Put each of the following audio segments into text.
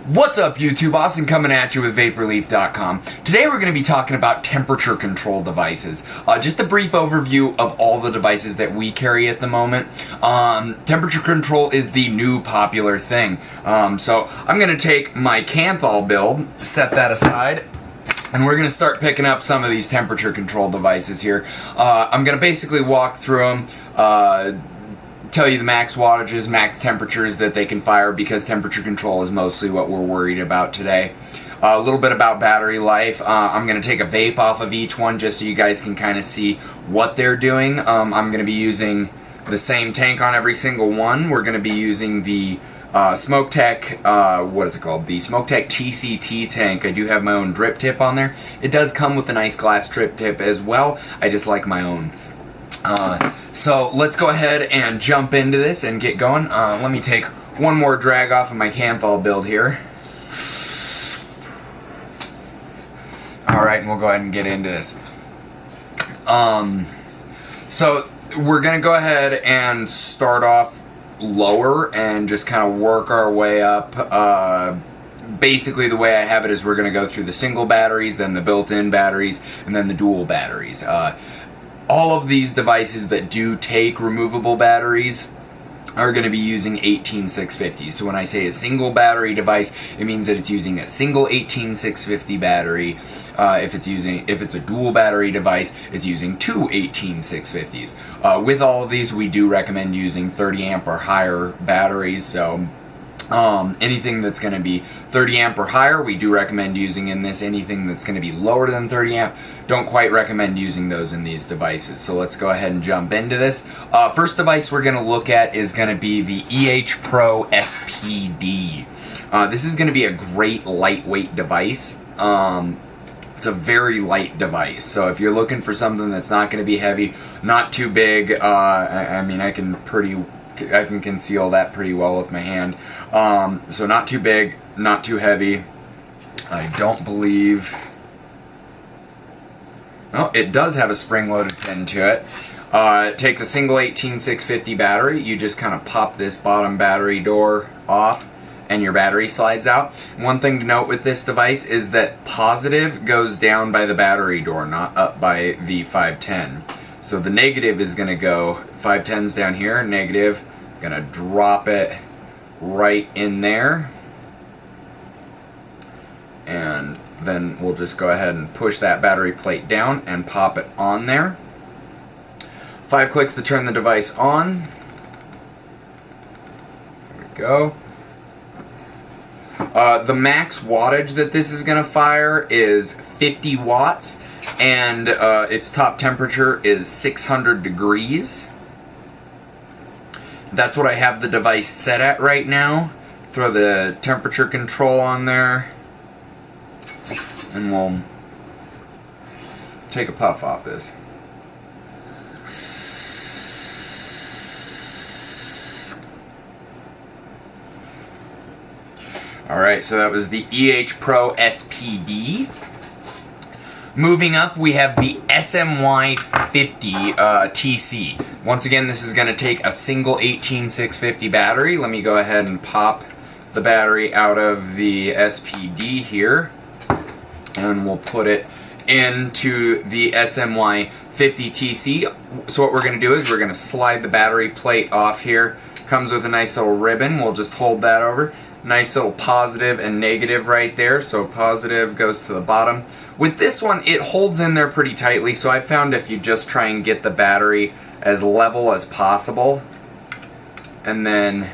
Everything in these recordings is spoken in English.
What's up YouTube, Austin coming at you with Vaporleaf.com. Today we're going to be talking about temperature control devices. Just a brief overview of all the devices that we carry at the moment. Temperature control is the new popular thing. So I'm going to take my Kanthal build, set that aside, and we're going to start picking up some of these temperature control devices here. I'm going to basically walk through them, tell you the max wattages, max temperatures that they can fire, because temperature control is mostly what we're worried about today. A little bit about battery life. I'm going to take a vape off of each one just so you guys can kind of see what they're doing. I'm going to be using the same tank on every single one. We're going to be using the Smoktech, what is it called? The Smoktech TCT tank. I do have my own drip tip on there. It does come with a nice glass drip tip as well. I just like my own. So let's go ahead and jump into this and get going. Let me take one more drag off of my Kanthal build here. Alright, and we'll go ahead and get into this. So we're going to go ahead and start off lower and just kind of work our way up. Basically the way I have it is we're going to go through the single batteries, then the built-in batteries, and then the dual batteries. All of these devices that do take removable batteries are going to be using 18650. So when I say a single battery device, it means that it's using a single 18650 battery. If it's a dual battery device, it's using two 18650s. With all of these, we do recommend using 30 amp or higher batteries. So anything that's going to be 30 amp or higher, we do recommend using in this. Anything that's going to be lower than 30 amp, don't quite recommend using those in these devices. So let's go ahead and jump into this. First device we're going to look at is going to be the EHPRO SPD. This is going to be a great lightweight device. It's a very light device, so if you're looking for something that's not going to be heavy, not too big, I mean I can conceal that pretty well with my hand. So not too big, not too heavy. I don't believe... Oh, it does have a spring-loaded pin to it. It takes a single 18650 battery. You just kind of pop this bottom battery door off and your battery slides out. One thing to note with this device is that positive goes down by the battery door, not up by the 510. So the negative is going to go, 510's down here, negative, going to drop it right in there. And then we'll just go ahead and push that battery plate down and pop it on there. 5 clicks to turn the device on. There we go. The max wattage that this is going to fire is 50 watts, and its top temperature is 600 degrees. That's what I have the device set at right now. Throw the temperature control on there, and we'll take a puff off this. Alright, so that was the EHPRO SPD. Moving up, we have the SMY50 TC. Once again, this is going to take a single 18650 battery. Let me go ahead and pop the battery out of the SPD here, and we'll put it into the SMY50 TC. So what we're going to do is we're going to slide the battery plate off here. Comes with a nice little ribbon. We'll just hold that over. Nice little positive and negative right there. So positive goes to the bottom. With this one, it holds in there pretty tightly, so I found if you just try and get the battery as level as possible, and then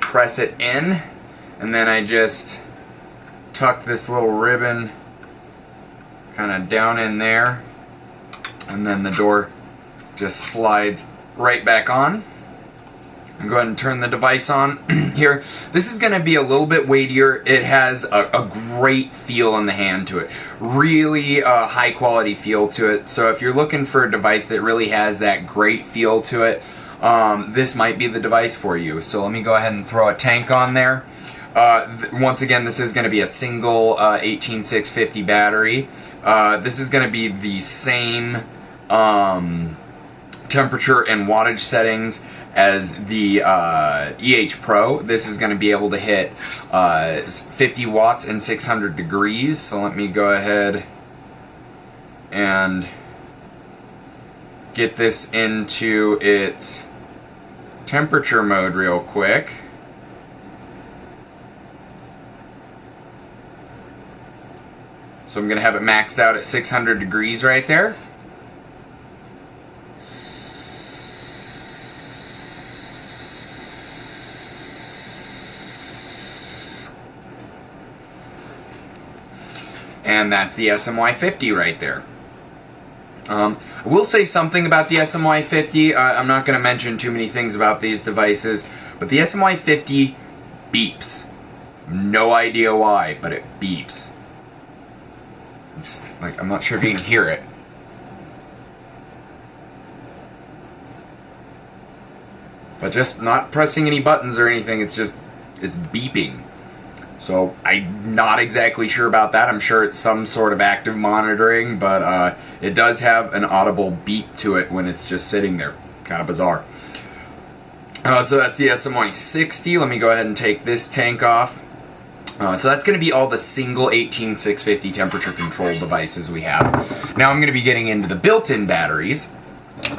press it in, and then I just tuck this little ribbon kind of down in there, and then the door just slides right back on. Go ahead and turn the device on here. This is going to be a little bit weightier. It has a great feel in the hand to it. Really high quality feel to it. So if you're looking for a device that really has that great feel to it, this might be the device for you. So let me go ahead and throw a tank on there. Once again, this is going to be a single 18650 battery. This is going to be the same temperature and wattage settings as the EHPRO. This is going to be able to hit 50 watts and 600 degrees. So let me go ahead and get this into its temperature mode real quick. So I'm going to have it maxed out at 600 degrees right there. And that's the SMY50 right there. I will say something about the SMY50. I'm not going to mention too many things about these devices, but the SMY50 beeps. No idea why, but it beeps. It's like, I'm not sure if you can hear it. But just not pressing any buttons or anything, it's beeping. So I'm not exactly sure about that. I'm sure it's some sort of active monitoring, but it does have an audible beep to it when it's just sitting there. Kind of bizarre. So that's the SMY60. Let me go ahead and take this tank off. So that's going to be all the single 18650 temperature control devices we have. Now I'm going to be getting into the built-in batteries.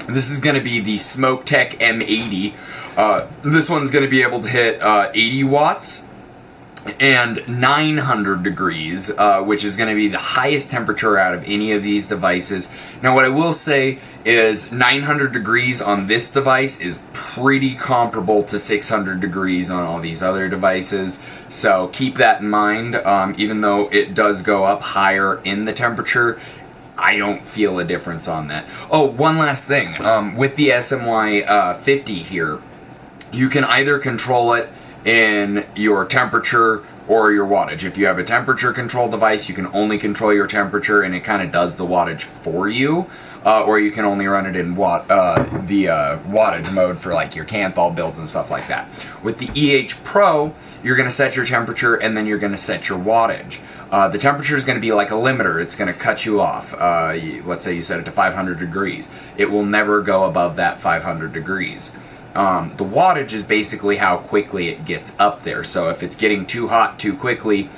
This is going to be the Smoktech M80. This one's going to be able to hit 80 watts and 900 degrees, which is going to be the highest temperature out of any of these devices. Now what I will say is 900 degrees on this device is pretty comparable to 600 degrees on all these other devices, so keep that in mind. Even though it does go up higher in the temperature, I don't feel a difference on that. Oh, one last thing. With the SMY50 here, you can either control it in your temperature or your wattage. If you have a temperature control device, you can only control your temperature and it kind of does the wattage for you. Or you can only run it in wattage mode for like your Canthal builds and stuff like that. With the EHPRO, you're going to set your temperature and then you're going to set your wattage. The temperature is going to be like a limiter. It's going to cut you off. Let's say you set it to 500 degrees. It will never go above that 500 degrees. The wattage is basically how quickly it gets up there. So if it's getting too hot too quickly,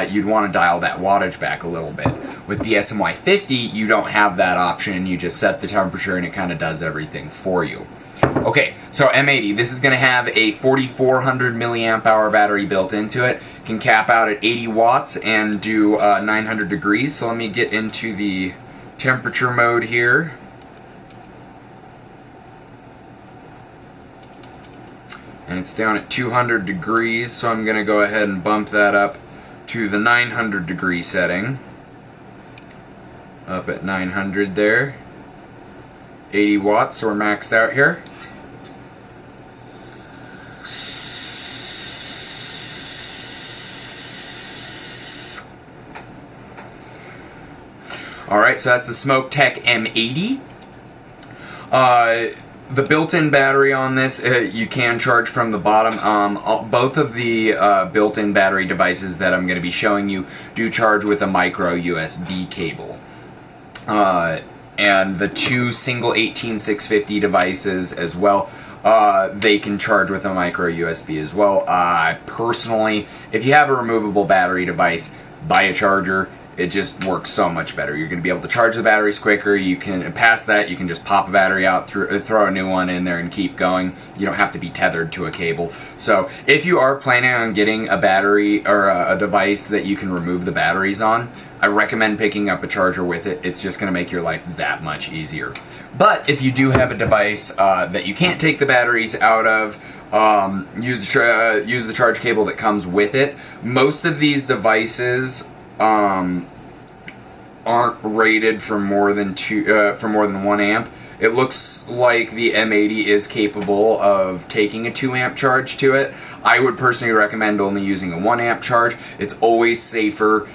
you'd want to dial that wattage back a little bit. With the SMY50, you don't have that option. You just set the temperature and it kind of does everything for you. Okay, so M80, this is going to have a 4400 milliamp hour battery built into it. Can cap out at 80 watts and do 900 degrees. So let me get into the temperature mode here. And it's down at 200 degrees, so I'm going to go ahead and bump that up to the 900 degree setting. Up at 900 there. 80 watts, so we're maxed out here. Alright, so that's the Smoktech M80. The built-in battery on this, you can charge from the bottom. Both of the built-in battery devices that I'm going to be showing you do charge with a micro USB cable. And the two single 18650 devices as well, they can charge with a micro USB as well. Personally, if you have a removable battery device, buy a charger. It just works so much better. You're going to be able to charge the batteries quicker. You can, past that, you can just pop a battery out, throw a new one in there and keep going. You don't have to be tethered to a cable. So if you are planning on getting a battery or a device that you can remove the batteries on, I recommend picking up a charger with it. It's just going to make your life that much easier. But if you do have a device that you can't take the batteries out of, use the charge cable that comes with it. Most of these devices aren't rated for more than 1 amp. It looks like the M80 is capable of taking a 2 amp charge to it. I would personally recommend only using a 1 amp charge. It's always safer.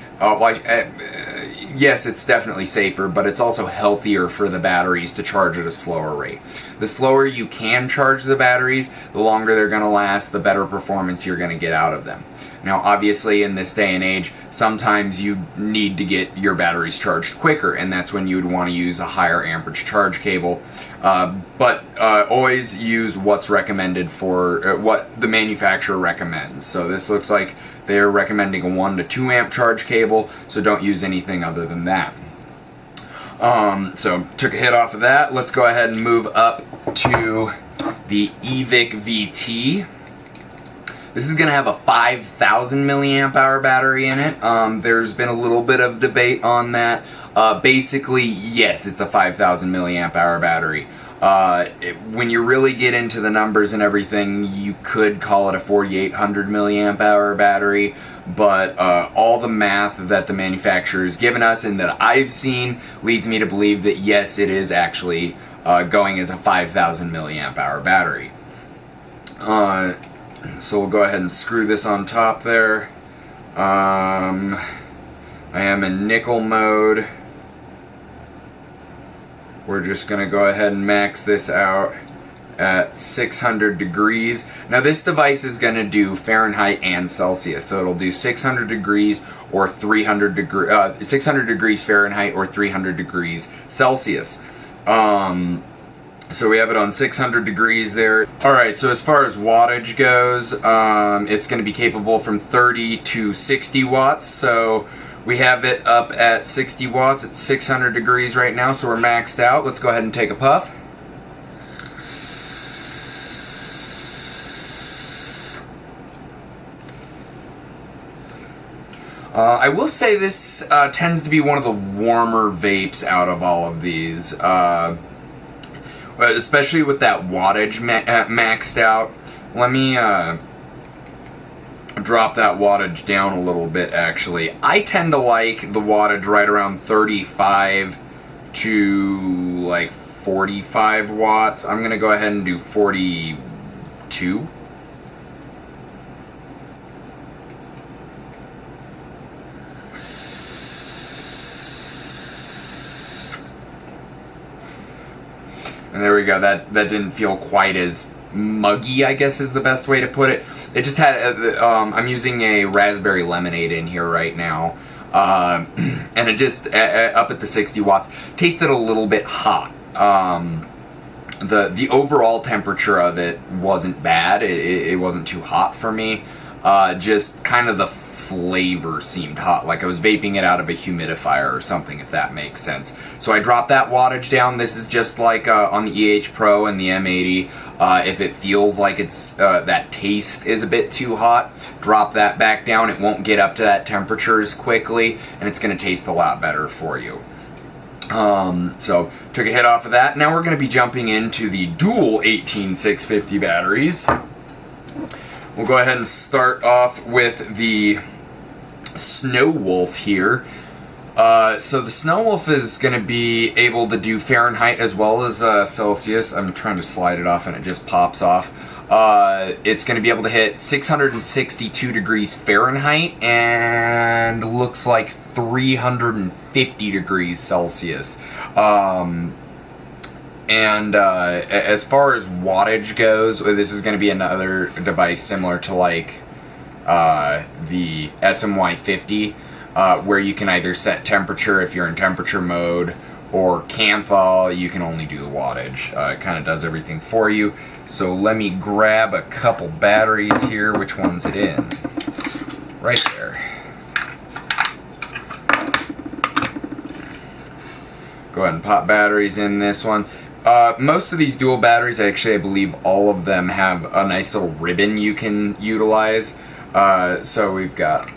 Yes, it's definitely safer, but it's also healthier for the batteries to charge at a slower rate. The slower you can charge the batteries, the longer they're going to last, the better performance you're going to get out of them. Now, obviously, in this day and age, sometimes you need to get your batteries charged quicker, and that's when you would want to use a higher amperage charge cable. But always use what's recommended for what the manufacturer recommends. So this looks like they're recommending a 1 to 2 amp charge cable, so don't use anything other than that. So took a hit off of that. Let's go ahead and move up to the EVIC VT. This is going to have a 5,000 milliamp hour battery in it. There's been a little bit of debate on that. Basically, yes, it's a 5,000 milliamp hour battery. When you really get into the numbers and everything, you could call it a 4,800 milliamp hour battery, but all the math that the manufacturer's given us and that I've seen leads me to believe that yes, it is actually going as a 5,000 milliamp hour battery. So we'll go ahead and screw this on top there. I am in nickel mode. We're just going to go ahead and max this out at 600 degrees. Now this device is going to do Fahrenheit and Celsius, so it'll do 600 degrees or 600 degrees Fahrenheit or 300 degrees Celsius. So we have it on 600 degrees there. Alright, so as far as wattage goes, it's going to be capable from 30 to 60 watts. So we have it up at 60 watts at 600 degrees right now, so we're maxed out. Let's go ahead and take a puff. I will say this tends to be one of the warmer vapes out of all of these. Especially with that wattage maxed out. Let me drop that wattage down a little bit, actually. I tend to like the wattage right around 35 to like 45 watts. I'm going to go ahead and do 42. And there we go, that didn't feel quite as muggy, I guess is the best way to put it. It just had, I'm using a raspberry lemonade in here right now, and it just, up at the 60 watts, tasted a little bit hot. The overall temperature of it wasn't bad, it wasn't too hot for me, just kind of the flavor seemed hot, like I was vaping it out of a humidifier or something, if that makes sense. So I dropped that wattage down. This is just like on the EHPRO and the M80. If it feels like it's that taste is a bit too hot, drop that back down. It won't get up to that temperature as quickly, and it's going to taste a lot better for you. So took a hit off of that. Now we're going to be jumping into the dual 18650 batteries. We'll go ahead and start off with the Snow Wolf here. So the Snow Wolf is going to be able to do Fahrenheit as well as Celsius. I'm trying to slide it off and it just pops off. It's going to be able to hit 662 degrees Fahrenheit and looks like 350 degrees Celsius. As far as wattage goes, this is going to be another device similar to like the SMY50, where you can either set temperature if you're in temperature mode, or Canthal, you can only do the wattage. It kind of does everything for you. So let me grab a couple batteries here. Which one's it in? Right there. Go ahead and pop batteries in this one. Most of these dual batteries, actually I believe all of them have a nice little ribbon you can utilize. So we've got,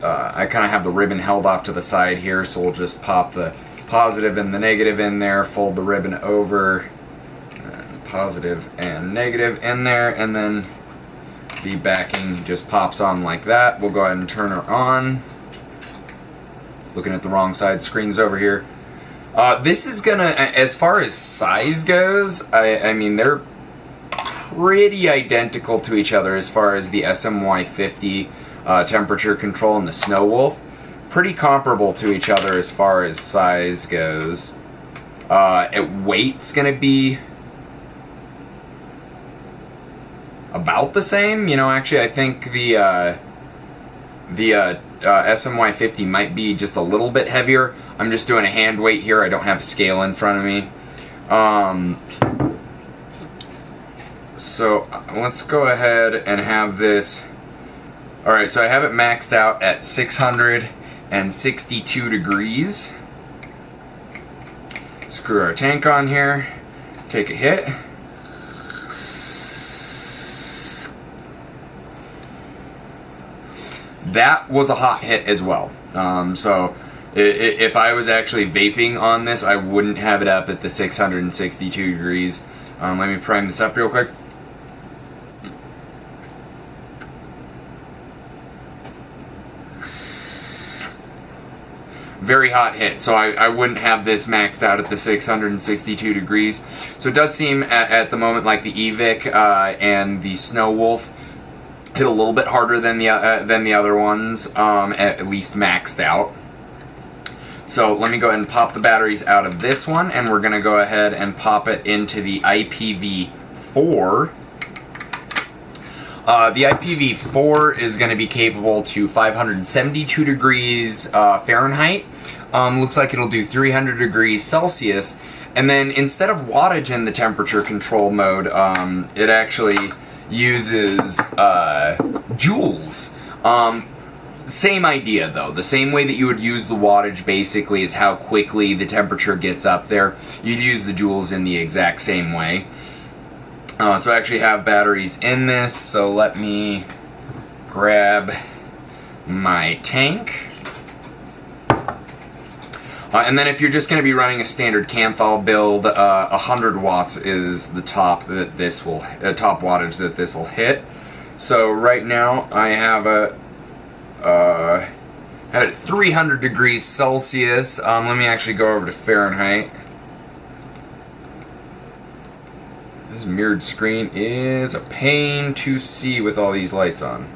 I kind of have the ribbon held off to the side here, so we'll just pop the positive and the negative in there, fold the ribbon over, and positive and negative in there, and then the backing just pops on like that. We'll go ahead and turn her on. Looking at the wrong side, screen's over here. This is gonna, as far as size goes, I mean, they're pretty identical to each other as far as the SMY50 temperature control and the Snow Wolf. Pretty comparable to each other as far as size goes. Weight's gonna be about the same. You know, actually, I think the SMY50 might be just a little bit heavier. I'm just doing a hand weight here. I don't have a scale in front of me. So let's go ahead and have this. Alright, so I have it maxed out at 662 degrees. Screw our tank on here. Take a hit. That was a hot hit as well. So if I was actually vaping on this, I wouldn't have it up at the 662 degrees. Let me prime this up real quick. Very hot hit, so I wouldn't have this maxed out at the 662 degrees. So it does seem at the moment like the EVIC and the Snow Wolf hit a little bit harder than the other ones, at least maxed out. So let me go ahead and pop the batteries out of this one, and we're going to go ahead and pop it into the IPv4. The IPv4 is going to be capable to 572 degrees Fahrenheit. Looks like it'll do 300 degrees Celsius. And then instead of wattage in the temperature control mode, it actually uses joules. Same idea though. The same way that you would use the wattage basically is how quickly the temperature gets up there. You'd use the joules in the exact same way. So I actually have batteries in this, so let me grab my tank. And then if you're just going to be running a standard Canthal build, 100 watts is the top that this will top wattage that this will hit. So right now I have it at 300 degrees Celsius. Let me actually go over to Fahrenheit. This mirrored screen is a pain to see with all these lights on.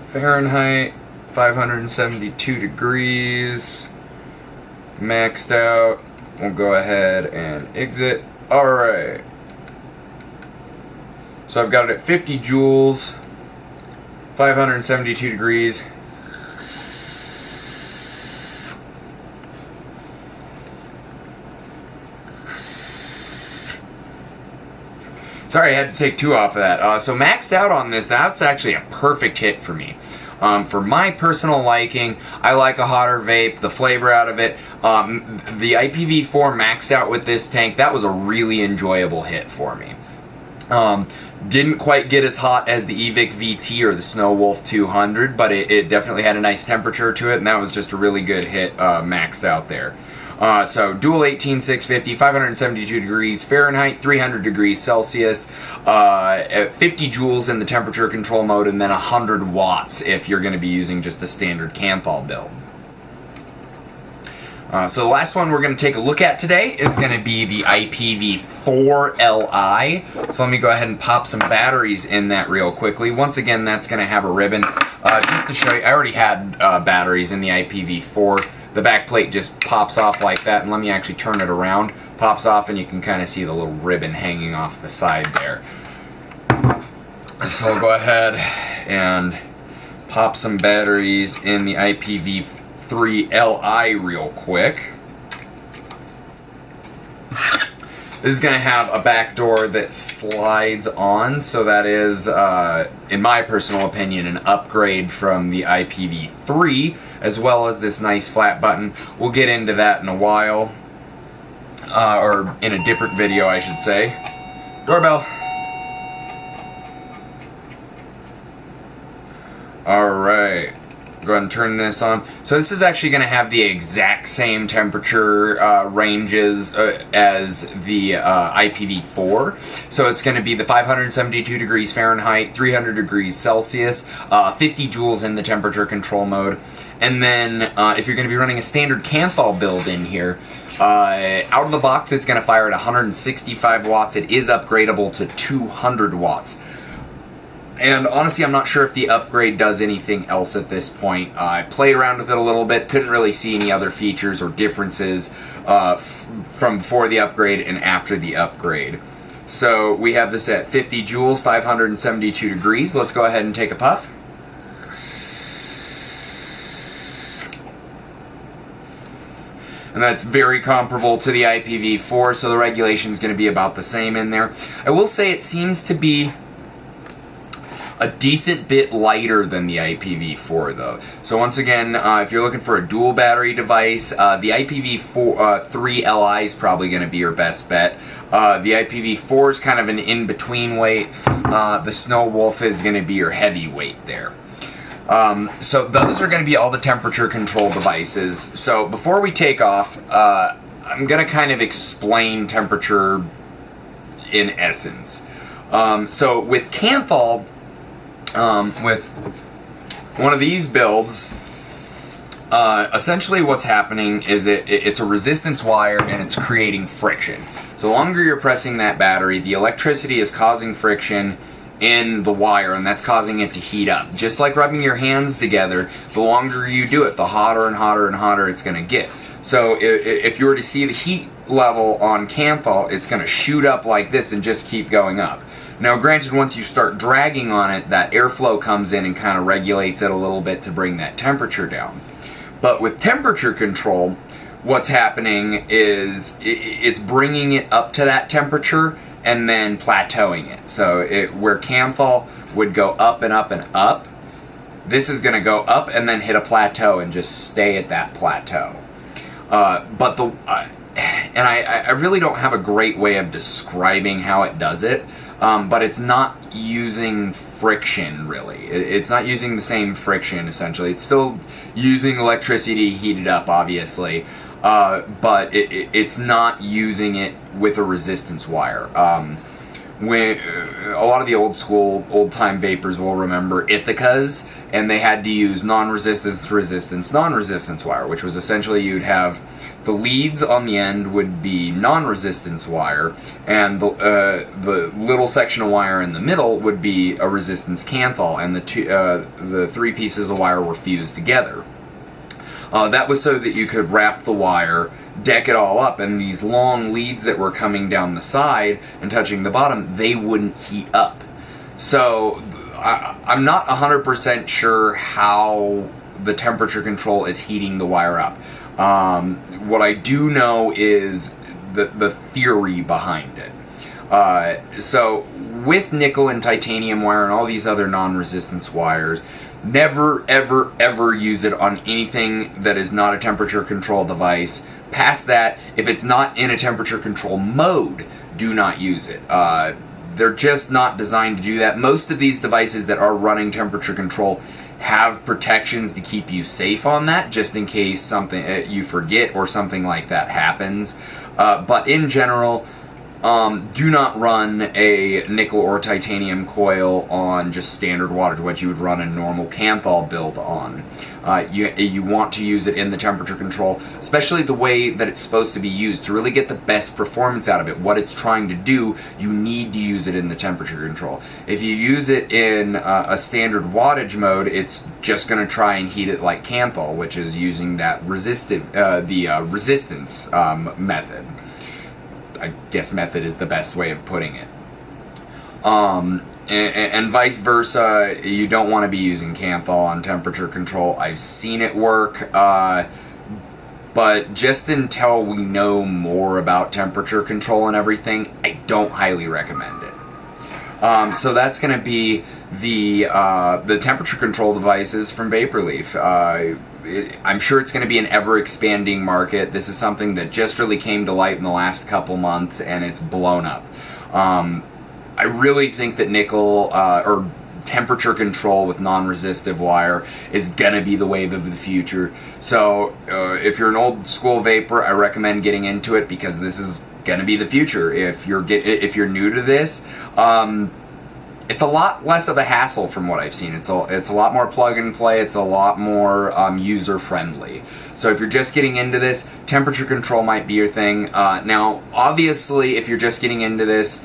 Fahrenheit, 572 degrees. Maxed out. We'll go ahead and exit. Alright. So I've got it at 50 joules, 572 degrees. Sorry, I had to take 2 off of that. So maxed out on this, that's actually a perfect hit for me. For my personal liking, I like a hotter vape, the flavor out of it. The IPv4 maxed out with this tank, that was a really enjoyable hit for me. Didn't quite get as hot as the EVIC VT or the Snow Wolf 200, but it definitely had a nice temperature to it, and that was just a really good hit maxed out there. So dual 18650, 572 degrees Fahrenheit, 300 degrees Celsius, at 50 joules in the temperature control mode, and then 100 watts if you're going to be using just a standard Canthal build. So the last one we're going to take a look at today is going to be the IPv4Li. So let me go ahead and pop some batteries in that real quickly. Once again, that's going to have a ribbon. Just to show you, I already had batteries in the IPv4. The back plate just pops off like that, and let me actually turn it around. Pops off, and you can kind of see the little ribbon hanging off the side there. So I'll go ahead and pop some batteries in the IPv3Li real quick. This is going to have a back door that slides on, so that is, in my personal opinion, an upgrade from the IPv3, as well as this nice flat button. We'll get into that in a while, or in a different video, I should say. Doorbell. Alright. Go ahead and turn this on. So this is actually going to have the exact same temperature ranges as the IPv4. So it's going to be the 572 degrees Fahrenheit, 300 degrees Celsius, 50 joules in the temperature control mode. And then if you're going to be running a standard Canthal build in here, out of the box it's going to fire at 165 watts. It is upgradable to 200 watts. And honestly, I'm not sure if the upgrade does anything else at this point. I played around with it a little bit, couldn't really see any other features or differences from before the upgrade and after the upgrade. So we have this at 50 joules, 572 degrees. Let's go ahead and take a puff. And that's very comparable to the IPv4, so the regulation is going to be about the same in there. I will say it seems to be a decent bit lighter than the IPv4 though. So once again, if you're looking for a dual battery device, the IPv4 3 Li is probably going to be your best bet. The IPv4 is kind of an in-between weight. The Snow Wolf is going to be your heavyweight there. So those are going to be all the temperature control devices. So before we take off, I'm going to kind of explain temperature in essence. So with Kanthal, with one of these builds, essentially what's happening is it's a resistance wire and it's creating friction. So the longer you're pressing that battery, the electricity is causing friction in the wire, and that's causing it to heat up. Just like rubbing your hands together, the longer you do it, the hotter and hotter and hotter it's going to get. So if you were to see the heat level on Kanthal, it's going to shoot up like this and just keep going up. Now granted, once you start dragging on it, that airflow comes in and kind of regulates it a little bit to bring that temperature down. But with temperature control, what's happening is it's bringing it up to that temperature and then plateauing it. So where Kanthal would go up and up and up, this is going to go up and then hit a plateau and just stay at that plateau. And I really don't have a great way of describing how it does it, but it's not using friction really. It's not using the same friction essentially. It's still using electricity to heat it up, obviously. But it's not using it with a resistance wire. When a lot of the old-time vapors will remember Ithicas, and they had to use non-resistance, resistance, non-resistance wire, which was essentially you'd have the leads on the end would be non-resistance wire, and the little section of wire in the middle would be a resistance Kanthal, and the three pieces of wire were fused together. That was so that you could wrap the wire, deck it all up, and these long leads that were coming down the side and touching the bottom, they wouldn't heat up. So I'm not 100% sure how the temperature control is heating the wire up. What I do know is the theory behind it. So with nickel and titanium wire and all these other non-resistance wires, never, ever, ever use it on anything that is not a temperature control device. Past that, if it's not in a temperature control mode, do not use it. They're just not designed to do that. Most of these devices that are running temperature control have protections to keep you safe on that, just in case something you forget or something like that happens. But in general, do not run a nickel or titanium coil on just standard wattage, what you would run a normal Kanthal build on. You want to use it in the temperature control, especially the way that it's supposed to be used. To really get the best performance out of it, what it's trying to do, you need to use it in the temperature control. If you use it in a standard wattage mode, it's just going to try and heat it like Kanthal, which is using that resistance method. I guess method is the best way of putting it. And vice versa, you don't want to be using Kanthal on temperature control. I've seen it work, but just until we know more about temperature control and everything, I don't highly recommend it. So that's going to be the temperature control devices from Vaporleaf. I'm sure it's going to be an ever-expanding market. This is something that just really came to light in the last couple months, and it's blown up. I really think that nickel, or temperature control with non-resistive wire, is going to be the wave of the future. So if you're an old-school vapor, I recommend getting into it, because this is going to be the future. If you're new to this, it's a lot less of a hassle from what I've seen. It's a lot more plug and play. It's a lot more user friendly. So if you're just getting into this, temperature control might be your thing. Now, obviously, if you're just getting into this,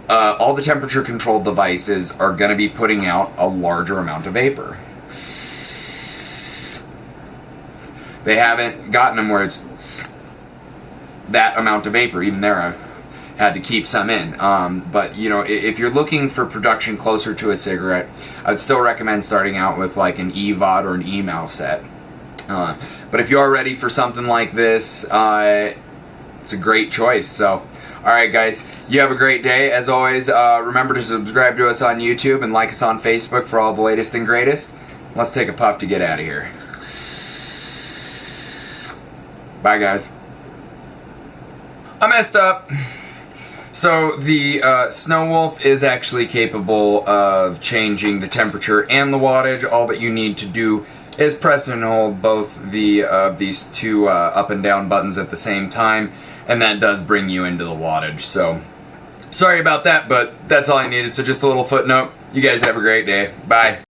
all the temperature control devices are going to be putting out a larger amount of vapor. They haven't gotten them where it's that amount of vapor. Even there, had to keep some in. But you know, if you're looking for production closer to a cigarette, I'd still recommend starting out with like an EVOD or an email set. But if you are ready for something like this, it's a great choice. So, alright guys, you have a great day. As always, remember to subscribe to us on YouTube and like us on Facebook for all the latest and greatest. Let's take a puff to get out of here. Bye guys. I messed up. So the Snow Wolf is actually capable of changing the temperature and the wattage. All that you need to do is press and hold both these two up and down buttons at the same time, and that does bring you into the wattage. So sorry about that, but that's all I needed. So just a little footnote. You guys have a great day. Bye.